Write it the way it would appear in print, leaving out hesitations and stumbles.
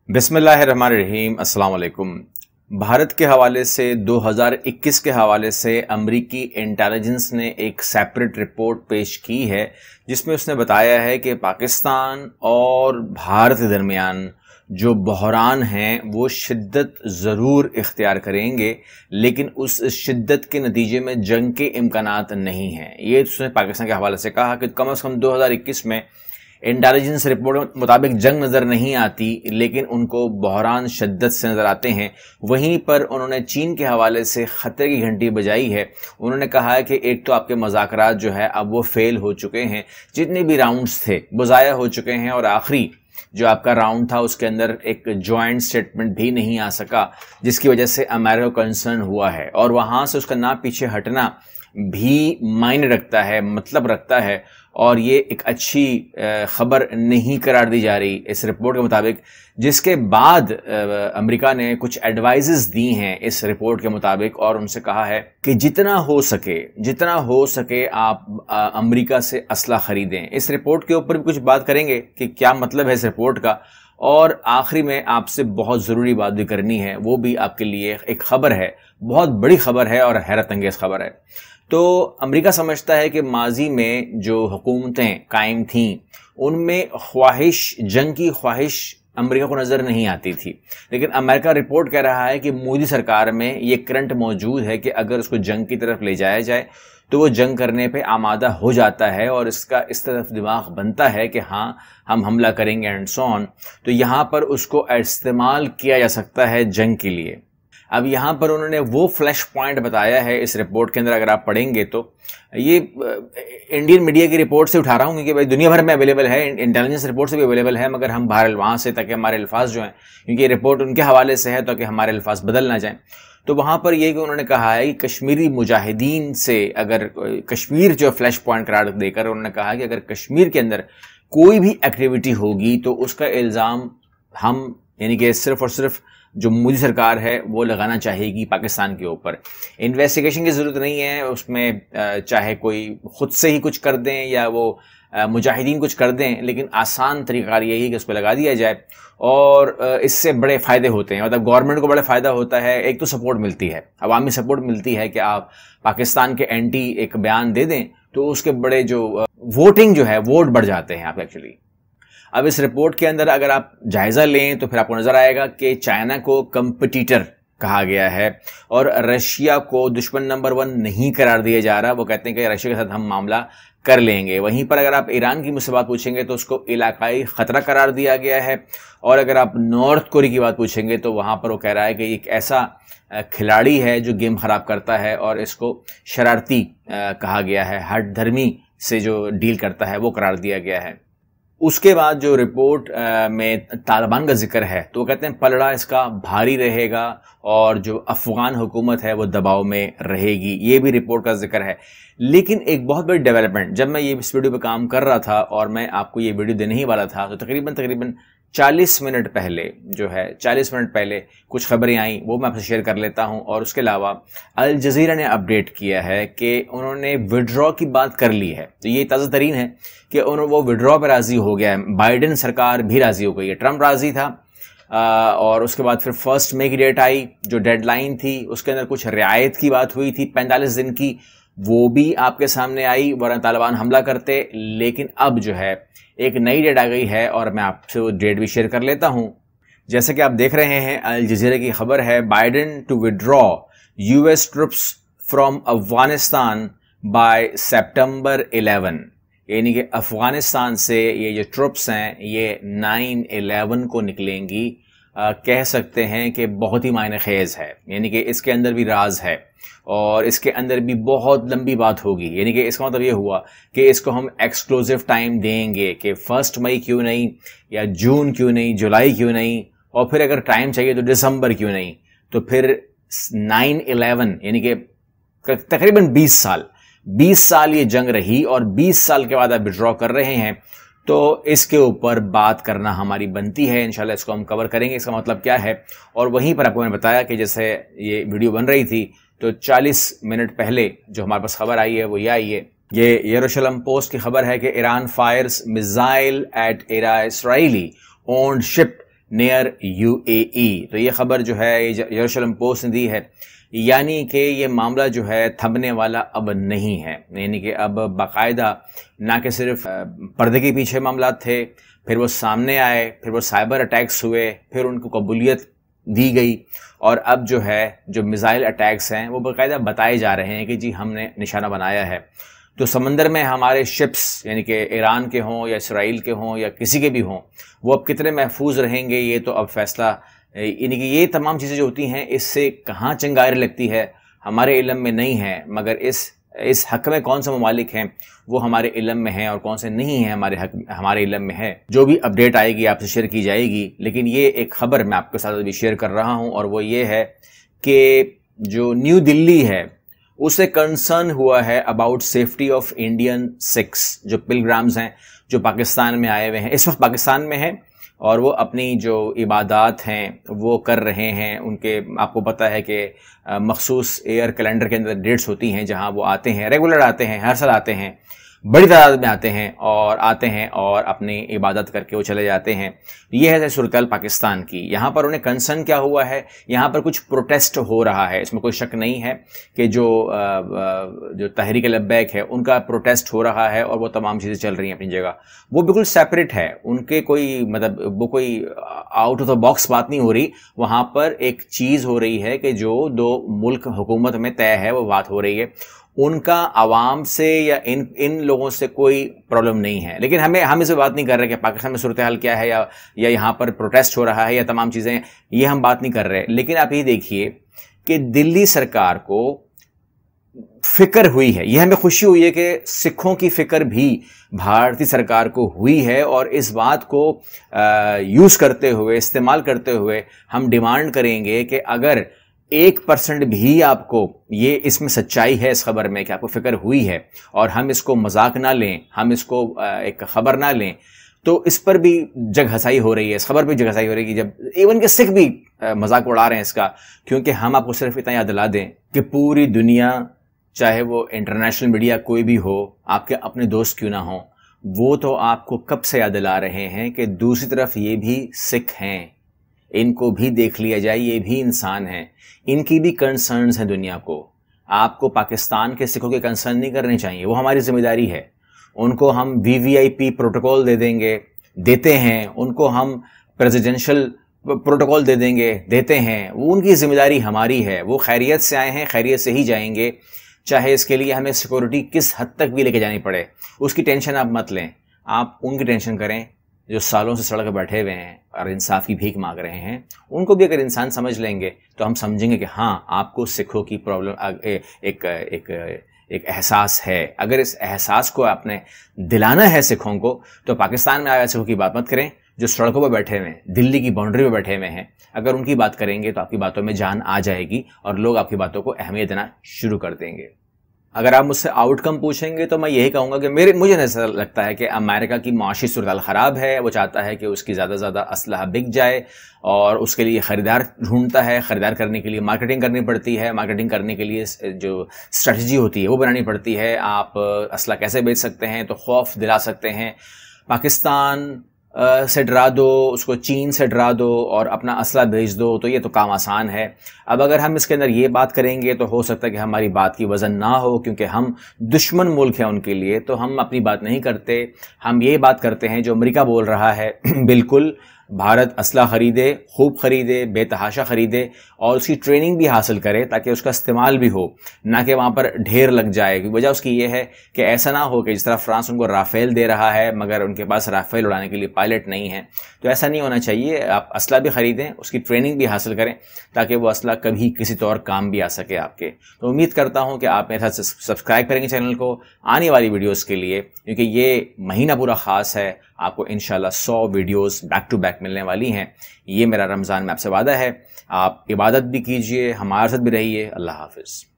बिस्मिल्लाहिर्रहमानिर्रहीम। अस्सलाम वालेकुम। भारत के हवाले से 2021 के हवाले से अमरीकी इंटेलिजेंस ने एक सेपरेट रिपोर्ट पेश की है जिसमें उसने बताया है कि पाकिस्तान और भारत के दरमियान जो बहरान हैं वो शिद्दत ज़रूर इख्तियार करेंगे, लेकिन उस शिद्दत के नतीजे में जंग के इम्कानात नहीं हैं। ये उसने पाकिस्तान के हवाले से कहा कि कम से कम 2021 में इंटेलिजेंस रिपोर्ट के मुताबिक जंग नज़र नहीं आती, लेकिन उनको बहरान शिद्दत से नज़र आते हैं। वहीं पर उन्होंने चीन के हवाले से ख़तरे की घंटी बजाई है। उन्होंने कहा है कि एक तो आपके मुज़ाकरात जो है अब वो फेल हो चुके हैं, जितने भी राउंड्स थे वो ज़ाया हो चुके हैं, और आखिरी जो आपका राउंड था उसके अंदर एक जॉइंट स्टेटमेंट भी नहीं आ सका, जिसकी वजह से अमेरिका कंसर्न हुआ है, और वहाँ से उसका ना पीछे हटना भी मायने रखता है, मतलब रखता है, और ये एक अच्छी खबर नहीं करार दी जा रही इस रिपोर्ट के मुताबिक। जिसके बाद अमेरिका ने कुछ एडवाइजेस दी हैं इस रिपोर्ट के मुताबिक, और उनसे कहा है कि जितना हो सके आप अमेरिका से असला खरीदें। इस रिपोर्ट के ऊपर भी कुछ बात करेंगे कि क्या मतलब है इस रिपोर्ट का, और आखिरी में आपसे बहुत ज़रूरी बात भी करनी है, वो भी आपके लिए एक खबर है, बहुत बड़ी खबर है और हैरत अंगेज़ खबर है। तो अमेरिका समझता है कि माजी में जो हुकूमतें कायम थीं उनमें जंग की ख्वाहिश अमेरिका को नज़र नहीं आती थी, लेकिन अमेरिका रिपोर्ट कह रहा है कि मोदी सरकार में ये करंट मौजूद है कि अगर उसको जंग की तरफ ले जाया जाए तो वो जंग करने पे आमादा हो जाता है, और इसका इस तरफ दिमाग बनता है कि हाँ हम हमला करेंगे एंड सो ऑन। तो यहाँ पर उसको इस्तेमाल किया जा सकता है जंग के लिए। अब यहाँ पर उन्होंने वो फ्लैश पॉइंट बताया है इस रिपोर्ट के अंदर, अगर आप पढ़ेंगे तो ये इंडियन मीडिया की रिपोर्ट से उठा रहा हूँ क्योंकि भाई दुनिया भर में अवेलेबल है, इंटेलिजेंस रिपोर्ट से भी अवेलेबल है, मगर हम बाहर वहाँ से, ताकि हमारे अल्फाज जो हैं, क्योंकि ये रिपोर्ट उनके हवाले से है ताकि हमारे अल्फाज बदल ना जाएं। तो वहाँ पर ये कि उन्होंने कहा है कि कश्मीरी मुजाहिदीन से, अगर कश्मीर जो फ्लैश पॉइंट करार देकर उन्होंने कहा कि अगर कश्मीर के अंदर कोई भी एक्टिविटी होगी तो उसका इल्ज़ाम हम, यानी कि सिर्फ और सिर्फ जो मोदी सरकार है वो लगाना चाहेगी पाकिस्तान के ऊपर। इन्वेस्टिगेशन की ज़रूरत नहीं है उसमें, चाहे कोई खुद से ही कुछ कर दें या वो मुजाहिदीन कुछ कर दें, लेकिन आसान तरीका यही है कि उस पर लगा दिया जाए, और इससे बड़े फ़ायदे होते हैं। मतलब गवर्नमेंट को बड़ा फ़ायदा होता है, एक तो सपोर्ट मिलती है, अवामी सपोर्ट मिलती है कि आप पाकिस्तान के एंटी एक बयान दे दें तो उसके बड़े जो वोटिंग जो है, वोट बढ़ जाते हैं आप एक्चुअली। अब इस रिपोर्ट के अंदर अगर आप जायज़ा लें तो फिर आपको नज़र आएगा कि चाइना को कंपटीटर कहा गया है और रशिया को दुश्मन नंबर 1 नहीं करार दिया जा रहा। वो कहते हैं कि रशिया के साथ हम मामला कर लेंगे। वहीं पर अगर आप ईरान की मुझसे बात पूछेंगे तो उसको इलाकाई ख़तरा करार दिया गया है, और अगर आप नॉर्थ कोरिया की बात पूछेंगे तो वहाँ पर वो कह रहा है कि एक ऐसा खिलाड़ी है जो गेम ख़राब करता है, और इसको शरारती कहा गया है, हट धर्मी से जो डील करता है वो करार दिया गया है। उसके बाद जो रिपोर्ट में तालिबान का जिक्र है तो वो कहते हैं पलड़ा इसका भारी रहेगा और जो अफगान हुकूमत है वो दबाव में रहेगी, ये भी रिपोर्ट का जिक्र है। लेकिन एक बहुत बड़ी डेवलपमेंट, जब मैं ये इस वीडियो पे काम कर रहा था और मैं आपको ये वीडियो देने ही वाला था, तो तकरीबन 40 मिनट पहले जो है 40 मिनट पहले कुछ खबरें आई, वो मैं आपसे शेयर कर लेता हूं। और उसके अलावा अल जज़ीरा ने अपडेट किया है कि उन्होंने विड्रॉ की बात कर ली है। तो ये ताज़ा तरीन है कि वो विड्रॉ पर राज़ी हो गया है, बाइडेन सरकार भी राज़ी हो गई है, ट्रंप राज़ी था। और उसके बाद फिर 1 मई की डेट आई, जो डेडलाइन थी उसके अंदर कुछ रियायत की बात हुई थी 45 दिन की, वो भी आपके सामने आई, वरना तालिबान हमला करते। लेकिन अब जो है एक नई डेट आ गई है, और मैं आपसे वो डेट भी शेयर कर लेता हूं। जैसे कि आप देख रहे हैं, अल जज़ीरा की खबर है, Biden to withdraw US troops from Afghanistan by सितंबर 11, यानी कि अफगानिस्तान से ये जो ट्रुप्स हैं ये 9/11 को निकलेंगी। कह सकते हैं कि बहुत ही मायने खेज है, यानी कि इसके अंदर भी राज है और इसके अंदर भी बहुत लंबी बात होगी। यानी कि इसका मतलब ये हुआ कि इसको हम एक्सक्लूसिव टाइम देंगे कि 1 मई क्यों नहीं, या जून क्यों नहीं, जुलाई क्यों नहीं, और फिर अगर टाइम चाहिए तो दिसंबर क्यों नहीं। तो फिर 9/11 यानी कि तकरीबन 20 साल ये जंग रही, और 20 साल के बाद आप विड्रॉ कर रहे हैं, तो इसके ऊपर बात करना हमारी बनती है। इंशाल्लाह इसको हम कवर करेंगे, इसका मतलब क्या है। और वहीं पर आपको मैंने बताया कि जैसे ये वीडियो बन रही थी तो 40 मिनट पहले जो हमारे पास खबर आई है वो ये आई है। ये यरूशलेम पोस्ट की खबर है कि Iran fires missile at Israeli owned ship near UAE. تو یہ خبر جو ہے یروشلم پوسٹ نے دی ہے، یعنی کہ یہ معاملہ جو ہے تھمنے والا اب نہیں ہے، یعنی کہ اب باقاعدہ نہ کہ صرف پردے کے پیچھے معاملات تھے، پھر وہ سامنے آئے، پھر وہ سائبر اٹیکس ہوئے، پھر ان کو قبولیت دی گئی، اور اب جو ہے جو میزائل اٹیکس ہیں وہ باقاعدہ بتائے جا رہے ہیں کہ جی ہم نے نشانہ بنایا ہے. تو سمندر میں ہمارے شپس، یعنی کہ ایران کے ہوں یا اسرائیل کے ہوں یا کسی کے بھی ہوں، وہ اب کتنے محفوظ رہیں گے یہ تو اب فیصلہ، یعنی کہ یہ تمام چیزیں جو ہوتی ہیں اس سے کہاں چنگاری لگتی ہے ہمارے علم میں نہیں ہے، مگر اس حق میں کون سے ممالک ہیں وہ ہمارے علم میں ہیں اور کون سے نہیں ہیں ہمارے علم میں ہے. جو بھی اپڈیٹ آئے گی آپ سے شیئر کی جائے گی، لیکن یہ ایک خبر میں آپ کے ساتھ ابھی شیئر کر رہا ہوں، اور وہ یہ ہے کہ جو نیو دلی ہے اسے کنسرن ہوا ہے about safety of Indian Sikhs, جو پلگرامز ہیں جو پاکستان میں آئے ہوئے ہیں، اس وقت پاکستان میں ہیں اور وہ اپنی جو عبادات ہیں وہ کر رہے ہیں. ان کے آپ کو پتہ ہے کہ مخصوص ایئر کیلنڈر کے اندر ڈیٹس ہوتی ہیں جہاں وہ آتے ہیں، ریگولر آتے ہیں، ہر سال آتے ہیں، بڑی تعداد میں آتے ہیں اور اپنی عبادت کر کے وہ چلے جاتے ہیں. یہ ہے صورتحال پاکستان کی. یہاں پر انہیں کنسرن کیا ہوا ہے، یہاں پر کچھ پروٹیسٹ ہو رہا ہے، اس میں کوئی شک نہیں ہے کہ جو تحریک لبیک ہے ان کا پروٹیسٹ ہو رہا ہے اور وہ تمام چیزیں چل رہی ہیں اپنی جگہ. وہ بالکل سیپریٹ ہے، ان کے کوئی مطلب وہ کوئی آؤٹ آف دا باکس بات نہیں ہو رہی. وہاں پر ایک چیز ہو رہی ہے کہ جو دو ملک حکومت میں طے ہے وہ بات ہو رہی ہے. ان کا عوام سے یا ان لوگوں سے کوئی پرابلم نہیں ہے، لیکن ہم اس پہ بات نہیں کر رہے کہ پاکستان میں صورتحال کیا ہے یا یہاں پر پروٹیسٹ ہو رہا ہے یا تمام چیزیں، یہ ہم بات نہیں کر رہے. لیکن آپ یہ دیکھیے کہ دلی سرکار کو فکر ہوئی ہے، یہ ہمیں خوشی ہوئی ہے کہ سکھوں کی فکر بھی بھارتی سرکار کو ہوئی ہے، اور اس بات کو یوز کرتے ہوئے، استعمال کرتے ہوئے ہم ڈیمانڈ کریں گے کہ اگر 1% بھی آپ کو یہ اس میں سچائی ہے اس خبر میں کہ آپ کو فکر ہوئی ہے اور ہم اس کو مذاق نہ لیں، ہم اس کو ایک خبر نہ لیں، تو اس پر بھی جگ ہسائی ہو رہی ہے، اس خبر پہ جگ ہسائی ہو رہی ہے کہ جب ایون کہ سکھ بھی مذاق اڑا رہے ہیں اس کا. کیونکہ ہم آپ کو صرف اتنا یاد دلا دیں کہ پوری دنیا، چاہے وہ انٹرنیشنل میڈیا کوئی بھی ہو، آپ کے اپنے دوست کیوں نہ ہوں، وہ تو آپ کو کب سے یاد دلا رہے ہیں کہ دوسری طرف یہ بھی سکھ ہیں، ان کو بھی دیکھ لیا جائے، یہ بھی انسان ہیں، ان کی بھی کنسرنز ہیں دنیا کو. آپ کو پاکستان کے سکھوں کے کنسرن نہیں کرنے چاہیے، وہ ہماری ذمہ داری ہے. ان کو ہم VVIP پروٹوکول دے دیں گے، دیتے ہیں، ان کو ہم پریزیڈنشل پروٹوکول دے دیں گے، دیتے ہیں، وہ ان کی ذمہ داری ہماری ہے. وہ خیریت سے آئے ہیں، خیریت سے ہی جائیں گے، چاہے اس کے لیے ہمیں سیکورٹی کس حد تک بھی لے کے جانی پڑے. اس کی ٹینشن آپ مت لیں، آپ ان کی ٹینشن کریں جو سالوں سے سڑک پہ بیٹھے ہوئے ہیں اور انصاف کی بھیک مانگ رہے ہیں. ان کو بھی اگر انسان سمجھ لیں گے تو ہم سمجھیں گے کہ ہاں آپ کو سکھوں کی پرابلم ایک احساس ہے. اگر اس احساس کو آپ نے دلانا ہے سکھوں کو تو پاکستان میں آیا سکھوں کی بات مت کریں جو سڑکوں پہ بیٹھے ہوئے ہیں، دلی کی باؤنڈری پہ بیٹھے ہوئے ہیں. اگر ان کی بات کریں گے تو آپ کی باتوں میں جان آ جائے گی اور لوگ آپ کی باتوں کو اہمیت دینا شروع کر دیں گے. اگر آپ مجھ سے آؤٹ کم پوچھیں گے تو میں یہی کہوں گا کہ مجھے ایسا لگتا ہے کہ امریکہ کی معاشی صورتحال خراب ہے. وہ چاہتا ہے کہ اس کی زیادہ سے زیادہ اسلحہ بک جائے اور اس کے لیے خریدار ڈھونڈتا ہے. خریدار کرنے کے لیے مارکیٹنگ کرنی پڑتی ہے، مارکیٹنگ کرنے کے لیے جو اسٹریٹجی ہوتی ہے وہ بنانی پڑتی ہے. آپ اسلحہ کیسے بیچ سکتے ہیں تو خوف دلا سکتے ہیں. پاکستان سے ڈرا دو، اس کو چین سے ڈرا دو اور اپنا اسلحہ بھیج دو، تو یہ تو کام آسان ہے. اب اگر ہم اس کے اندر یہ بات کریں گے تو ہو سکتا ہے کہ ہماری بات کی وزن نہ ہو، کیونکہ ہم دشمن ملک ہیں ان کے لیے، تو ہم اپنی بات نہیں کرتے. ہم یہ بات کرتے ہیں جو امریکہ بول رہا ہے. بالکل بھارت اسلحہ خریدے، خوب خریدے، بے تحاشا خریدے اور اس کی ٹریننگ بھی حاصل کرے تاکہ اس کا استعمال بھی ہو، نہ کہ وہاں پر ڈھیر لگ جائے. وجہ اس کی یہ ہے کہ ایسا نہ ہو کہ جس طرح فرانس ان کو رافیل دے رہا ہے مگر ان کے پاس رافیل اڑانے کے لیے پائلٹ نہیں ہے. تو ایسا نہیں ہونا چاہیے. آپ اسلحہ بھی خریدیں، اس کی ٹریننگ بھی حاصل کریں تاکہ وہ اسلحہ کبھی کسی طور کام بھی آ سکے آپ کے. تو امید کرتا ہوں کہ آپ میرے ساتھ سبسکرائب کریں گے چینل کو آنے والی ویڈیوز کے لیے، کیونکہ یہ مہینہ پورا خاص ہے. آپ کو انشاءاللہ 100 ویڈیوز بیک ٹو بیک ملنے والی ہیں. یہ میرا رمضان میں آپ سے وعدہ ہے. آپ عبادت بھی کیجئے، ہمارے ساتھ بھی رہیے. اللہ حافظ.